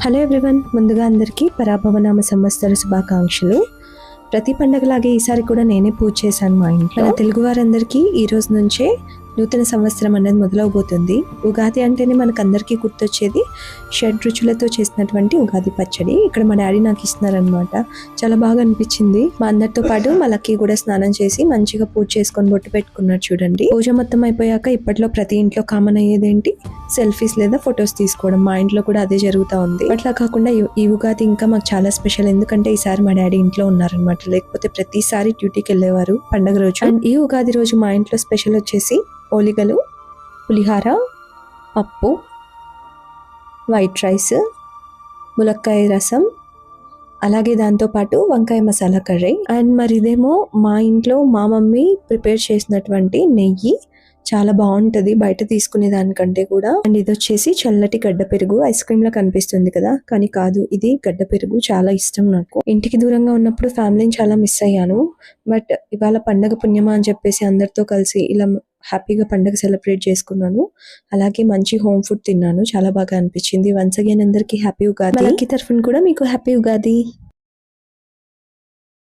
Hello everyone, ముందుగా అందరికీ పరాభవనామ సంవత్సర శుభాకాంక్షలు. ప్రతి పండగలాగే ఈసారి కూడా నేనే పూజ చేశాను మా ఇంట్లో. మన తెలుగు వారందరికీ ఈ రోజు నుంచే నూతన సంవత్సరం అనేది మొదలవబోతుంది. ఉగాది అంటేనే మనకు అందరికీ గుర్తొచ్చేది షడ్ రుచులతో చేసినటువంటి ఉగాది పచ్చడి. ఇక్కడ మా డాడీ నాకు ఇస్తున్నారనమాట. చాలా బాగా అనిపించింది. మా అందరితో పాటు మా లక్కీ కూడా స్నానం చేసి మంచిగా పూజ చేసుకొని బొట్టు పెట్టుకున్నారు చూడండి. పూజ మొత్తం అయిపోయాక ఇప్పట్లో ప్రతి ఇంట్లో కామన్ అయ్యేది ఏంటి, సెల్ఫీస్ లేదా ఫొటోస్ తీసుకోవడం. మా ఇంట్లో కూడా అదే జరుగుతూ ఉంది. అట్లా కాకుండా ఈ ఉగాది ఇంకా మాకు చాలా స్పెషల్. ఎందుకంటే ఈసారి మా డాడీ ఇంట్లో ఉన్నారనమాట. లేకపోతే ప్రతిసారి డ్యూటీకి వెళ్ళేవారు పండగ రోజు. అండ్ ఈ ఉగాది రోజు మా ఇంట్లో స్పెషల్ వచ్చేసి ఓలిగలు, పులిహార, పప్పు, వైట్ రైస్, ములక్కాయ రసం, అలాగే దాంతోపాటు వంకాయ మసాలా కర్రీ. అండ్ మరి ఇదేమో మా ఇంట్లో మా మమ్మీ ప్రిపేర్ చేసినటువంటి నెయ్యి. చాలా బాగుంటుంది బయట తీసుకునే దానికంటే కూడా. అండ్ ఇది వచ్చేసి చల్లటి గడ్డ పెరుగు. ఐస్ క్రీమ్ లా కనిపిస్తుంది కదా, కానీ కాదు, ఇది గడ్డ పెరుగు. చాలా ఇష్టం నాకు. ఇంటికి దూరంగా ఉన్నప్పుడు ఫ్యామిలీని చాలా మిస్ అయ్యాను. బట్ ఇవాళ పండగ పుణ్యమా అని చెప్పేసి అందరితో కలిసి ఇలా హ్యాపీగా పండగ సెలబ్రేట్ చేసుకున్నాను. అలాగే మంచి హోమ్ ఫుడ్ తిన్నాను. చాలా బాగా అనిపించింది. వన్స్ అగైన్ అందరికీ హ్యాపీ ఉగాది. లక్కీ తరఫున కూడా మీకు హ్యాపీ ఉగాది.